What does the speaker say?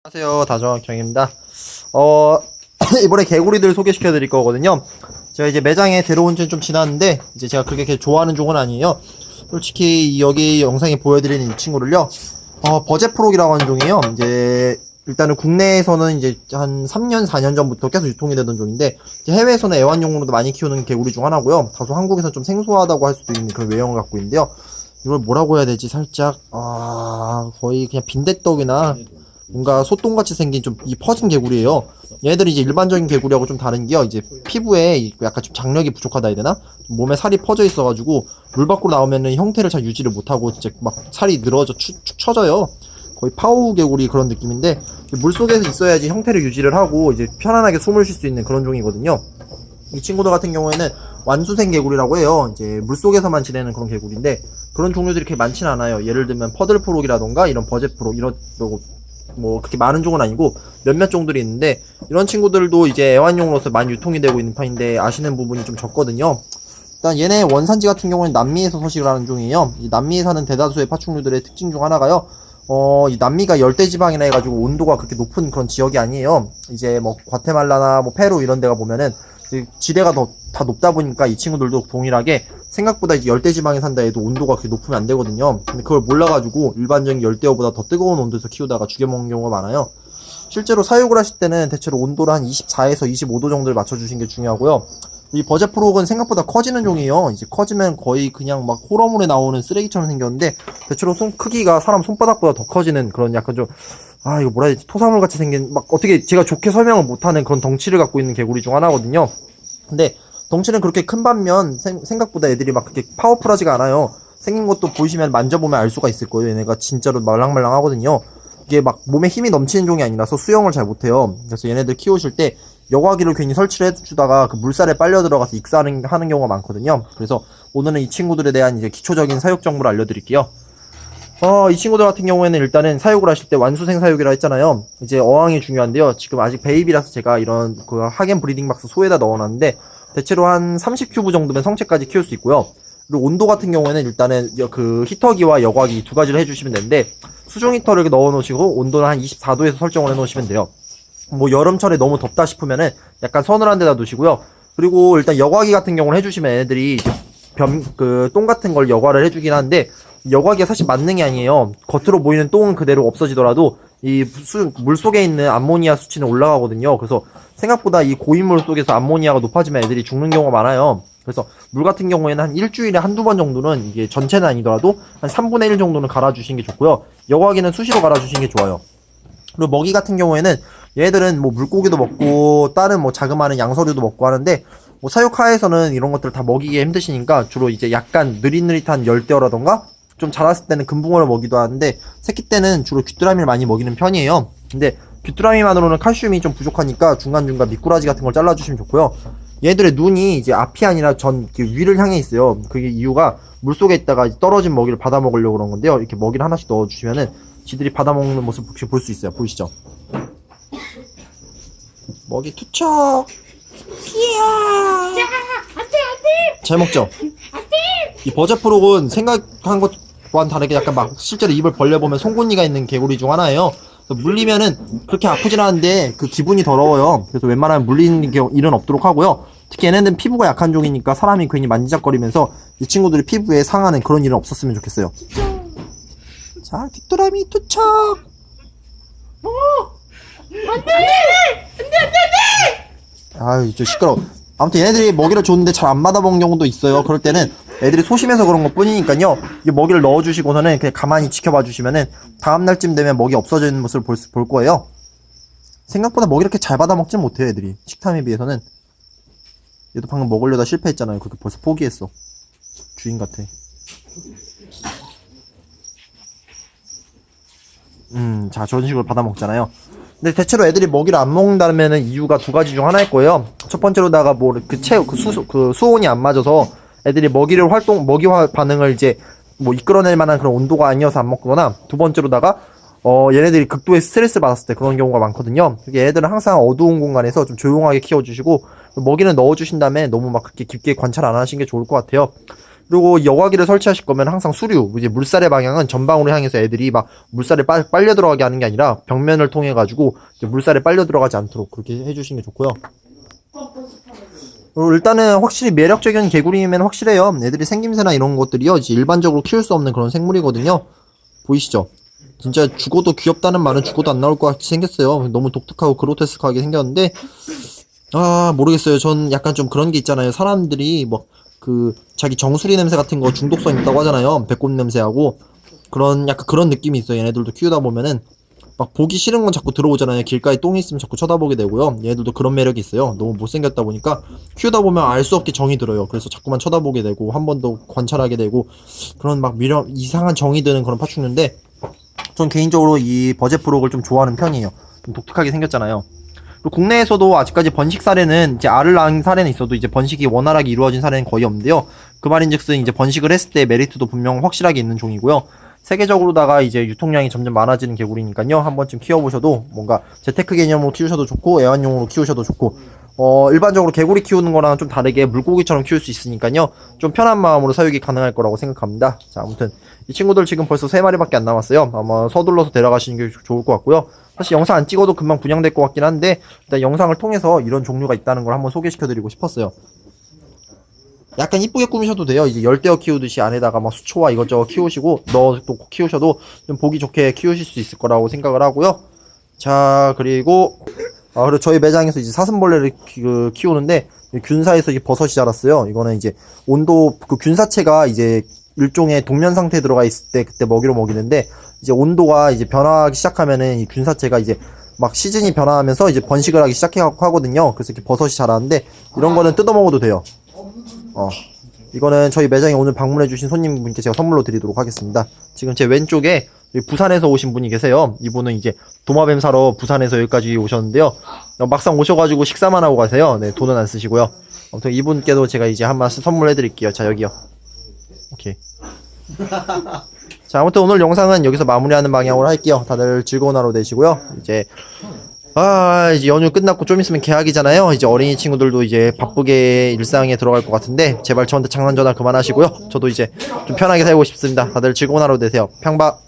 안녕하세요, 다정학형입니다. 이번에 개구리들 소개시켜 드릴 거거든요. 제가 이제 매장에 들어온 지는 좀 지났는데, 이제 제가 그렇게 좋아하는 종은 아니에요. 솔직히 여기 영상에 보여드리는 이 친구를요, 버제프록이라고 하는 종이에요. 이제, 일단은 국내에서는 이제 한 3년, 4년 전부터 계속 유통이 되던 종인데, 이제 해외에서는 애완용으로도 많이 키우는 개구리 중 하나고요. 다소 한국에서 좀 생소하다고 할 수도 있는 그런 외형을 갖고 있는데요. 이걸 뭐라고 해야 되지? 살짝, 거의 그냥 빈대떡이나, 뭔가 소똥같이 생긴 좀 이 퍼진 개구리예요. 얘네들이 이제 일반적인 개구리하고 좀 다른 게요. 이제 피부에 약간 좀 장력이 부족하다 해야 되나? 몸에 살이 퍼져 있어가지고 물 밖으로 나오면은 형태를 잘 유지를 못하고 진짜 막 살이 늘어져 축 처져요. 거의 파우 개구리 그런 느낌인데 물 속에서 있어야지 형태를 유지를 하고 이제 편안하게 숨을 쉴 수 있는 그런 종이거든요. 이 친구들 같은 경우에는 완수생 개구리라고 해요. 이제 물 속에서만 지내는 그런 개구리인데 그런 종류들이 그렇게 많진 않아요. 예를 들면 퍼들프록이라던가 이런 버제프록 이런 뭐 그렇게 많은 종은 아니고 몇몇 종들이 있는데 이런 친구들도 이제 애완용으로서 많이 유통이 되고 있는 편인데 아시는 부분이 좀 적거든요. 일단 얘네 원산지 같은 경우는 남미에서 서식을 하는 종이에요. 이 남미에 사는 대다수의 파충류들의 특징 중 하나가요. 이 남미가 열대지방이라 해가지고 온도가 그렇게 높은 그런 지역이 아니에요. 이제 뭐 과테말라나 뭐 페루 이런 데가 보면은 지대가 다 높다 보니까 이 친구들도 동일하게 생각보다 이제 열대지방에 산다 해도 온도가 그렇게 높으면 안 되거든요. 근데 그걸 몰라가지고 일반적인 열대어보다 더 뜨거운 온도에서 키우다가 죽여먹는 경우가 많아요. 실제로 사육을 하실 때는 대체로 온도를 한 24에서 25도 정도를 맞춰주시는 게 중요하고요. 이 버제프록은 생각보다 커지는 종이에요. 이제 커지면 거의 그냥 막 호러물에 나오는 쓰레기처럼 생겼는데 대체로 손 크기가 사람 손바닥보다 더 커지는 그런 약간 좀 이거 뭐라 해야 되지? 토사물 같이 생긴 막 어떻게 제가 좋게 설명을 못하는 그런 덩치를 갖고 있는 개구리 중 하나거든요. 근데 덩치는 그렇게 큰 반면 생각보다 애들이 막 그렇게 파워풀하지가 않아요. 생긴 것도 보이시면 만져보면 알 수가 있을 거예요. 얘네가 진짜로 말랑말랑 하거든요. 이게 막 몸에 힘이 넘치는 종이 아니라서 수영을 잘 못해요. 그래서 얘네들 키우실 때 여과기를 괜히 설치를 해주다가 그 물살에 빨려 들어가서 익사하는 경우가 많거든요. 그래서 오늘은 이 친구들에 대한 이제 기초적인 사육 정보를 알려드릴게요. 이 친구들 같은 경우에는 일단은 사육을 하실 때 완수생 사육이라 했잖아요. 이제 어항이 중요한데요. 지금 아직 베이비라서 제가 이런 그 하겐 브리딩 박스 소에다 넣어놨는데 대체로 한 30큐브 정도면 성체까지 키울 수 있고요. 그리고 온도 같은 경우에는 일단은 그 히터기와 여과기 두 가지를 해주시면 되는데 수중 히터를 이렇게 넣어 놓으시고 온도는 한 24도에서 설정을 해 놓으시면 돼요. 뭐 여름철에 너무 덥다 싶으면은 약간 서늘한 데다 두시고요. 그리고 일단 여과기 같은 경우는 해주시면 애들이 똥 같은 걸 여과를 해주긴 하는데 여과기가 사실 만능이 아니에요. 겉으로 보이는 똥은 그대로 없어지더라도 이 물 속에 있는 암모니아 수치는 올라가거든요. 그래서 생각보다 이 고인물 속에서 암모니아가 높아지면 애들이 죽는 경우가 많아요. 그래서 물 같은 경우에는 한 일주일에 한두 번 정도는 이게 전체는 아니더라도 한 3분의 1 정도는 갈아주시는 게 좋고요. 여과기는 수시로 갈아주시는 게 좋아요. 그리고 먹이 같은 경우에는 얘들은 뭐 물고기도 먹고 다른 뭐 자그마한 양서류도 먹고 하는데 뭐 사육하에서는 이런 것들을 다 먹이기 힘드시니까 주로 이제 약간 느릿느릿한 열대어라던가 좀 자랐을 때는 금붕어를 먹이도 하는데 새끼 때는 주로 귀뚜라미를 많이 먹이는 편이에요. 근데 귀뚜라미만으로는 칼슘이 좀 부족하니까 중간중간 미꾸라지 같은 걸 잘라주시면 좋고요. 얘들의 눈이 이제 앞이 아니라 위를 향해 있어요. 그게 이유가 물속에 있다가 떨어진 먹이를 받아 먹으려고 그런 건데요. 이렇게 먹이를 하나씩 넣어주시면은 지들이 받아 먹는 모습 혹시 볼 수 있어요. 보이시죠? 먹이 투척. 피야. 안돼. 잘 먹죠? 이 버제프록은 생각한 것과는 다르게 약간 막 실제로 입을 벌려보면 송곳니가 있는 개구리 중 하나예요. 물리면은 그렇게 아프진 않은데 그 기분이 더러워요. 그래서 웬만하면 물리는 일은 없도록 하고요. 특히 얘네는 피부가 약한 종이니까 사람이 괜히 만지작거리면서 이 친구들이 피부에 상하는 그런 일은 없었으면 좋겠어요. 자, 귀뚜라미 투척. 안돼. 저 시끄러워. 아무튼 얘네들이 먹이를 줬는데 잘 안 받아먹는 경우도 있어요. 그럴 때는 애들이 소심해서 그런 것 뿐이니까요. 이 먹이를 넣어주시고서는 그냥 가만히 지켜봐 주시면은 다음날쯤 되면 먹이 없어지는 모습을 볼 거예요. 생각보다 먹이 이렇게 잘 받아먹진 못해요, 애들이. 식탐에 비해서는. 얘도 방금 먹으려다 실패했잖아요. 그렇게 벌써 포기했어. 주인 같아. 자, 저런 식으로 받아먹잖아요. 근데 대체로 애들이 먹이를 안 먹는다면은 이유가 두 가지 중 하나일 거예요. 첫 번째로다가 수온이 안 맞아서 애들이 먹이 반응을 이제 뭐 이끌어낼 만한 그런 온도가 아니어서 안 먹거나, 두 번째로다가 얘네들이 극도의 스트레스를 받았을 때 그런 경우가 많거든요. 얘네들은 항상 어두운 공간에서 좀 조용하게 키워주시고 먹이는 넣어주신 다음에 너무 막 그렇게 깊게 관찰 안 하시는 게 좋을 것 같아요. 그리고 여과기를 설치하실 거면 항상 수류, 이제 물살의 방향은 전방으로 향해서 애들이 막 물살에 빨려 들어가게 하는 게 아니라 벽면을 통해 가지고 이제 물살에 빨려 들어가지 않도록 그렇게 해주시는 게 좋고요. 일단은 확실히 매력적인 개구리면 확실해요. 애들이 생김새나 이런 것들이요, 이제 일반적으로 키울 수 없는 그런 생물이거든요. 보이시죠? 진짜 죽어도 귀엽다는 말은 죽어도 안 나올 것 같이 생겼어요. 너무 독특하고 그로테스크하게 생겼는데, 모르겠어요. 전 약간 좀 그런 게 있잖아요. 사람들이 뭐 자기 정수리 냄새 같은 거 중독성 있다고 하잖아요. 배꼽 냄새하고 그런 약간 그런 느낌이 있어요. 얘네들도 키우다 보면은 막 보기 싫은 건 자꾸 들어오잖아요. 길가에 똥이 있으면 자꾸 쳐다보게 되고요. 얘네들도 그런 매력이 있어요. 너무 못생겼다 보니까 키우다 보면 알 수 없게 정이 들어요. 그래서 자꾸만 쳐다보게 되고 한 번 더 관찰하게 되고 그런 막 이상한 정이 드는 그런 파충류인데, 전 개인적으로 이 버젯프록을 좀 좋아하는 편이에요. 좀 독특하게 생겼잖아요. 그리고 국내에서도 아직까지 번식 사례는, 이제 알을 낳은 사례는 있어도 이제 번식이 원활하게 이루어진 사례는 거의 없는데요. 그 말인즉슨 이제 번식을 했을 때 메리트도 분명 확실하게 있는 종이고요. 세계적으로다가 이제 유통량이 점점 많아지는 개구리니까요. 한 번쯤 키워보셔도 뭔가 재테크 개념으로 키우셔도 좋고 애완용으로 키우셔도 좋고, 일반적으로 개구리 키우는 거랑 좀 다르게 물고기처럼 키울 수 있으니까요. 좀 편한 마음으로 사육이 가능할 거라고 생각합니다. 자, 아무튼 이 친구들 지금 벌써 3마리밖에 안 남았어요. 아마 서둘러서 데려가시는 게 좋을 것 같고요. 사실 영상 안 찍어도 금방 분양될 것 같긴 한데, 일단 영상을 통해서 이런 종류가 있다는 걸 한번 소개시켜드리고 싶었어요. 약간 이쁘게 꾸미셔도 돼요. 이제 열대어 키우듯이 안에다가 막 수초와 이것저것 키우시고 또 키우셔도 좀 보기 좋게 키우실 수 있을 거라고 생각을 하고요. 자, 그리고 저희 매장에서 이제 사슴벌레를 키우는데 균사에서 이게 버섯이 자랐어요. 이거는 이제 온도, 균사체가 이제 일종의 동면 상태에 들어가 있을 때 그때 먹이로 먹이는데, 이제 온도가 이제 변화하기 시작하면은 이 균사체가 이제 막 시즌이 변화하면서 이제 번식을 하기 시작하거든요. 그래서 이렇게 버섯이 자라는데, 이런 거는 뜯어 먹어도 돼요. 이거는 저희 매장에 오늘 방문해주신 손님분께 제가 선물로 드리도록 하겠습니다. 지금 제 왼쪽에 부산에서 오신 분이 계세요. 이분은 이제 도마뱀 사러 부산에서 여기까지 오셨는데요. 막상 오셔가지고 식사만 하고 가세요. 네, 돈은 안 쓰시고요. 아무튼 이분께도 제가 이제 한 말씀 선물해드릴게요. 자, 여기요. 오케이. 자, 아무튼 오늘 영상은 여기서 마무리하는 방향으로 할게요. 다들 즐거운 하루 되시고요. 이제 연휴 끝났고 좀 있으면 개학이잖아요. 이제 어린이 친구들도 이제 바쁘게 일상에 들어갈 것 같은데, 제발 저한테 장난 전화 그만하시고요. 저도 이제 좀 편하게 살고 싶습니다. 다들 즐거운 하루 되세요. 평박.